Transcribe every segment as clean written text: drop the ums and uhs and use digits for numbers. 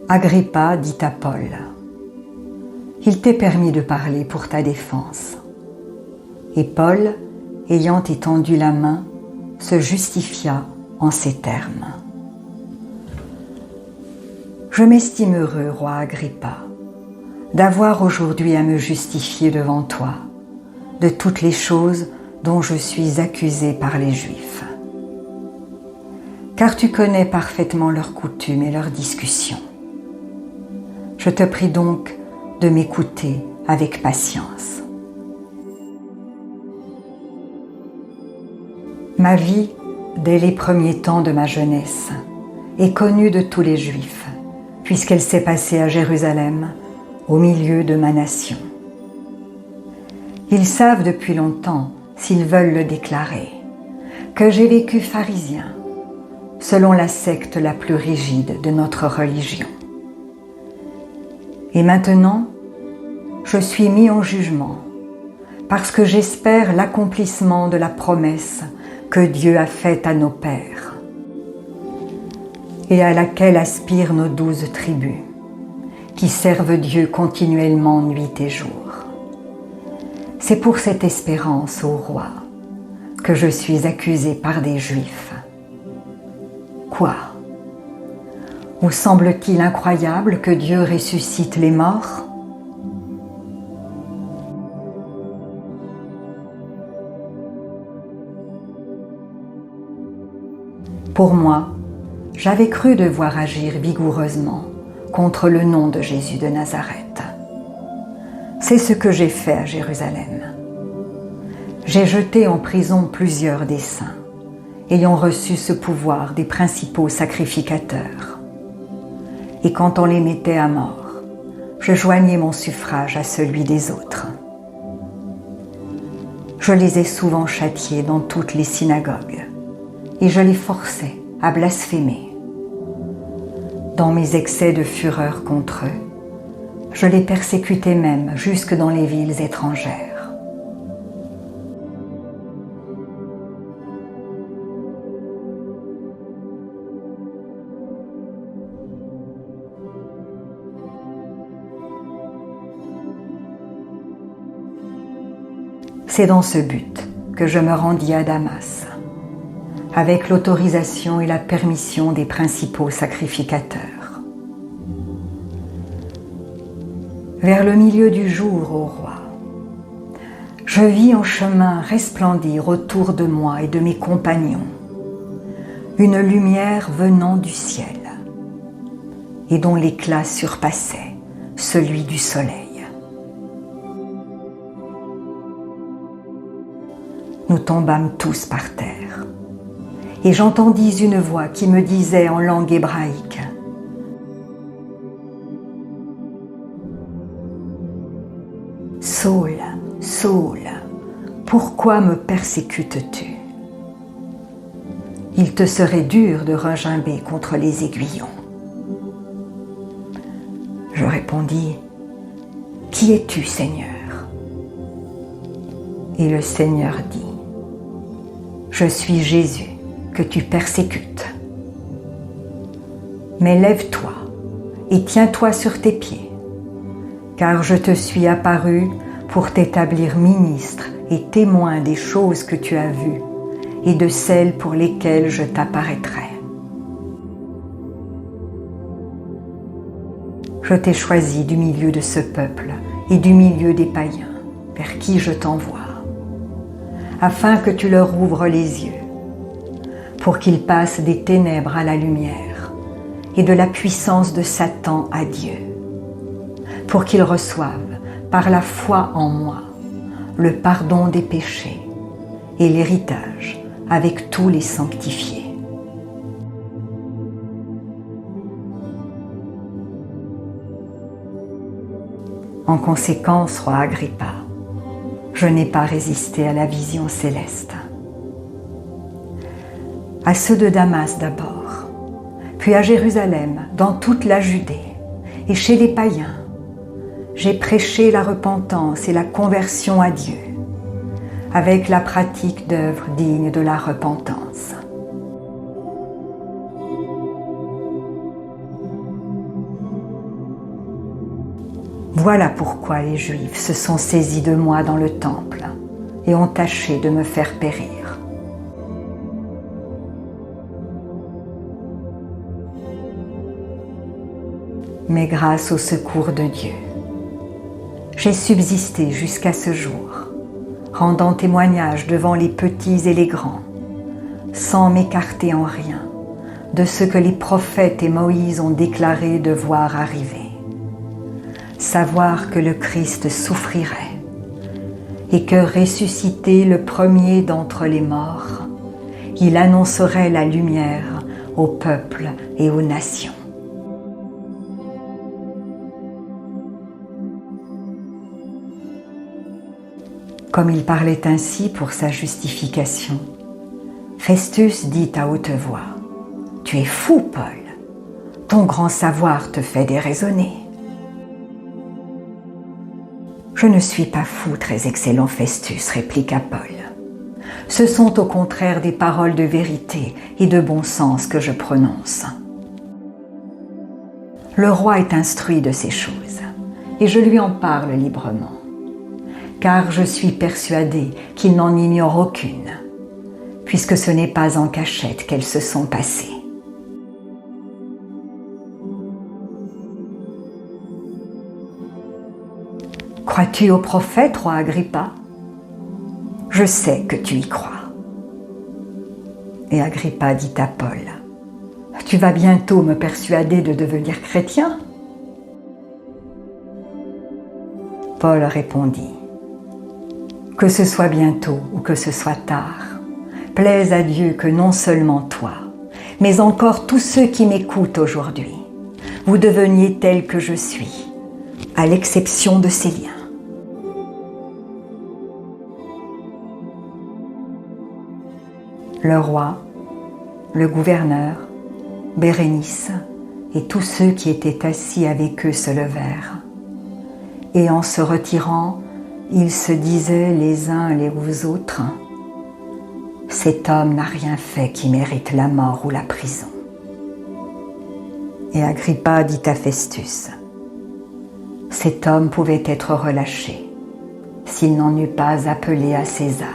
Agrippa dit à Paul : « Il t'est permis de parler pour ta défense. » Et Paul, ayant étendu la main, se justifia en ces termes : « Je m'estime heureux, roi Agrippa, d'avoir aujourd'hui à me justifier devant toi de toutes les choses dont je suis accusé par les Juifs. Car tu connais parfaitement leurs coutumes et leurs discussions. Je te prie donc de m'écouter avec patience. Ma vie, dès les premiers temps de ma jeunesse, est connue de tous les Juifs, puisqu'elle s'est passée à Jérusalem, au milieu de ma nation. Ils savent depuis longtemps, s'ils veulent le déclarer, que j'ai vécu pharisien, selon la secte la plus rigide de notre religion. Et maintenant, je suis mis en jugement, parce que j'espère l'accomplissement de la promesse que Dieu a faite à nos pères, et à laquelle aspirent nos 12 tribus, qui servent Dieu continuellement nuit et jour. C'est pour cette espérance, ô roi, que je suis accusé par des Juifs. Quoi ? Vous semble-t-il incroyable que Dieu ressuscite les morts ? Pour moi, j'avais cru devoir agir vigoureusement contre le nom de Jésus de Nazareth. C'est ce que j'ai fait à Jérusalem. J'ai jeté en prison plusieurs des saints, ayant reçu ce pouvoir des principaux sacrificateurs. Et quand on les mettait à mort, je joignais mon suffrage à celui des autres. Je les ai souvent châtiés dans toutes les synagogues, et je les forçais à blasphémer. Dans mes excès de fureur contre eux, je les persécutais même jusque dans les villes étrangères. C'est dans ce but que je me rendis à Damas, avec l'autorisation et la permission des principaux sacrificateurs. Vers le milieu du jour, ô roi, je vis en chemin resplendir autour de moi et de mes compagnons une lumière venant du ciel et dont l'éclat surpassait celui du soleil. Nous tombâmes tous par terre, et j'entendis une voix qui me disait en langue hébraïque : « Saul, Saul, pourquoi me persécutes-tu ? Il te serait dur de regimber contre les aiguillons. » Je répondis : « Qui es-tu, Seigneur ? » Et le Seigneur dit : « Je suis Jésus que tu persécutes. Mais lève-toi et tiens-toi sur tes pieds, car je te suis apparu pour t'établir ministre et témoin des choses que tu as vues et de celles pour lesquelles je t'apparaîtrai. Je t'ai choisi du milieu de ce peuple et du milieu des païens, vers qui je t'envoie, afin que tu leur ouvres les yeux, pour qu'ils passent des ténèbres à la lumière et de la puissance de Satan à Dieu, pour qu'ils reçoivent, par la foi en moi, le pardon des péchés et l'héritage avec tous les sanctifiés. » En conséquence, roi Agrippa, je n'ai pas résisté à la vision céleste. À ceux de Damas d'abord, puis à Jérusalem, dans toute la Judée, et chez les païens, j'ai prêché la repentance et la conversion à Dieu, avec la pratique d'œuvres dignes de la repentance. Voilà pourquoi les Juifs se sont saisis de moi dans le temple et ont tâché de me faire périr. Mais grâce au secours de Dieu, j'ai subsisté jusqu'à ce jour, rendant témoignage devant les petits et les grands, sans m'écarter en rien de ce que les prophètes et Moïse ont déclaré devoir arriver. Savoir que le Christ souffrirait et que ressuscité le premier d'entre les morts, il annoncerait la lumière aux peuples et aux nations. Comme il parlait ainsi pour sa justification, Festus dit à haute voix : « Tu es fou, Paul, ton grand savoir te fait déraisonner. » « Je ne suis pas fou, très excellent Festus, répliqua Paul. Ce sont au contraire des paroles de vérité et de bon sens que je prononce. Le roi est instruit de ces choses, et je lui en parle librement, car je suis persuadé qu'il n'en ignore aucune, puisque ce n'est pas en cachette qu'elles se sont passées. Crois-tu au prophète, roi Agrippa ? Je sais que tu y crois. Et Agrippa dit à Paul : Tu vas bientôt me persuader de devenir chrétien ? Paul répondit : Que ce soit bientôt ou que ce soit tard, plaise à Dieu que non seulement toi, mais encore tous ceux qui m'écoutent aujourd'hui, vous deveniez tels que je suis, à l'exception de ces liens. Le roi, le gouverneur, Bérénice et tous ceux qui étaient assis avec eux se levèrent. Et en se retirant, ils se disaient les uns les autres : « Cet homme n'a rien fait qui mérite la mort ou la prison. » Et Agrippa dit à Festus : « Cet homme pouvait être relâché s'il n'en eût pas appelé à César. »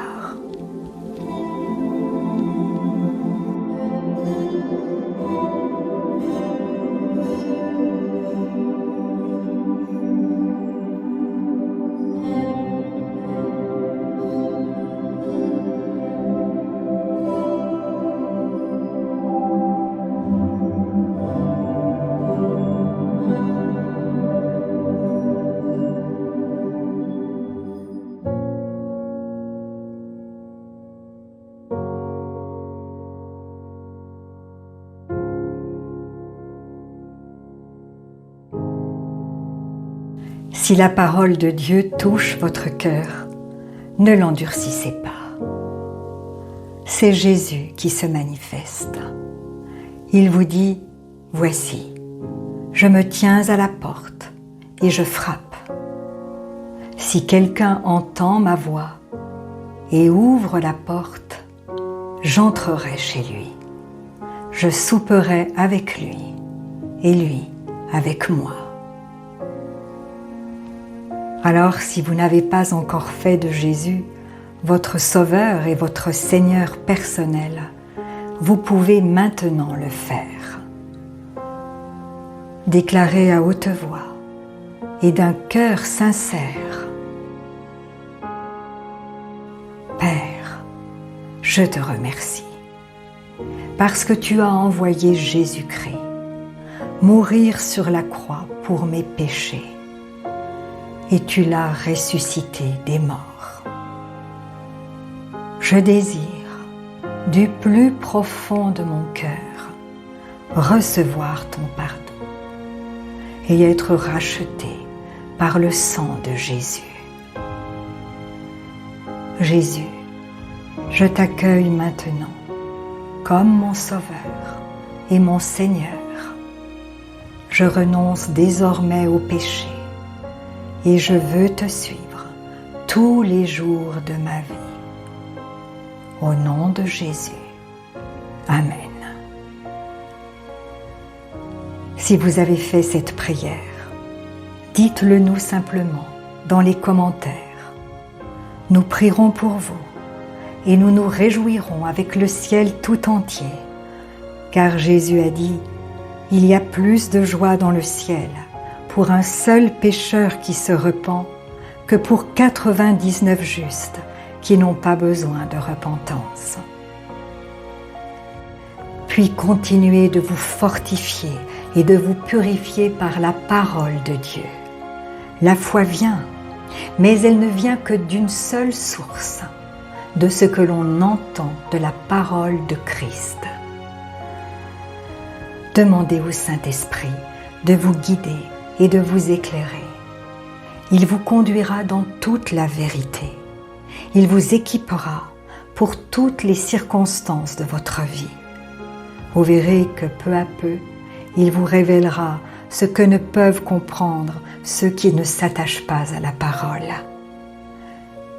Si la parole de Dieu touche votre cœur, ne l'endurcissez pas. C'est Jésus qui se manifeste. Il vous dit : « Voici, je me tiens à la porte et je frappe. Si quelqu'un entend ma voix et ouvre la porte, j'entrerai chez lui. Je souperai avec lui et lui avec moi. » Alors, si vous n'avez pas encore fait de Jésus votre Sauveur et votre Seigneur personnel, vous pouvez maintenant le faire. Déclarez à haute voix et d'un cœur sincère : « Père, je te remercie parce que tu as envoyé Jésus-Christ mourir sur la croix pour mes péchés. Et tu l'as ressuscité des morts. Je désire, du plus profond de mon cœur, recevoir ton pardon et être racheté par le sang de Jésus. Jésus, je t'accueille maintenant comme mon Sauveur et mon Seigneur. Je renonce désormais au péché et je veux te suivre tous les jours de ma vie. Au nom de Jésus. Amen. Si vous avez fait cette prière, dites-le nous simplement dans les commentaires. Nous prierons pour vous et nous nous réjouirons avec le ciel tout entier, car Jésus a dit « Il y a plus de joie dans le ciel pour un seul pécheur qui se repent que pour 99 justes qui n'ont pas besoin de repentance. » Puis continuez de vous fortifier et de vous purifier par la parole de Dieu. La foi vient, mais elle ne vient que d'une seule source, de ce que l'on entend de la parole de Christ. Demandez au Saint-Esprit de vous guider et de vous éclairer. Il vous conduira dans toute la vérité. Il vous équipera pour toutes les circonstances de votre vie. Vous verrez que peu à peu, il vous révélera ce que ne peuvent comprendre ceux qui ne s'attachent pas à la parole.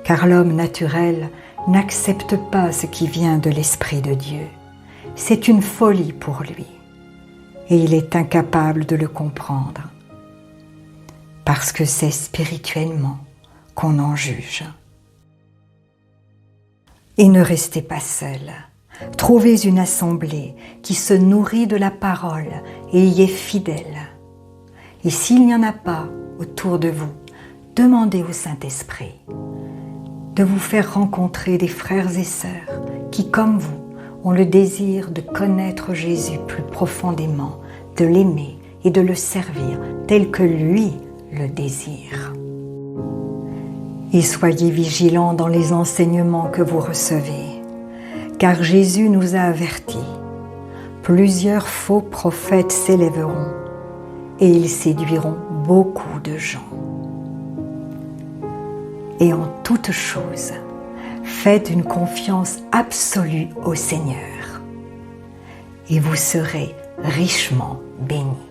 Car l'homme naturel n'accepte pas ce qui vient de l'Esprit de Dieu. C'est une folie pour lui, et il est incapable de le comprendre, parce que c'est spirituellement qu'on en juge. Et ne restez pas seul. Trouvez une assemblée qui se nourrit de la parole et y est fidèle. Et s'il n'y en a pas autour de vous, demandez au Saint-Esprit de vous faire rencontrer des frères et sœurs qui, comme vous, ont le désir de connaître Jésus plus profondément, de l'aimer et de le servir tel que lui le désire. Et soyez vigilants dans les enseignements que vous recevez. Car Jésus nous a avertis, plusieurs faux prophètes s'élèveront et ils séduiront beaucoup de gens. Et en toute chose, faites une confiance absolue au Seigneur et vous serez richement bénis.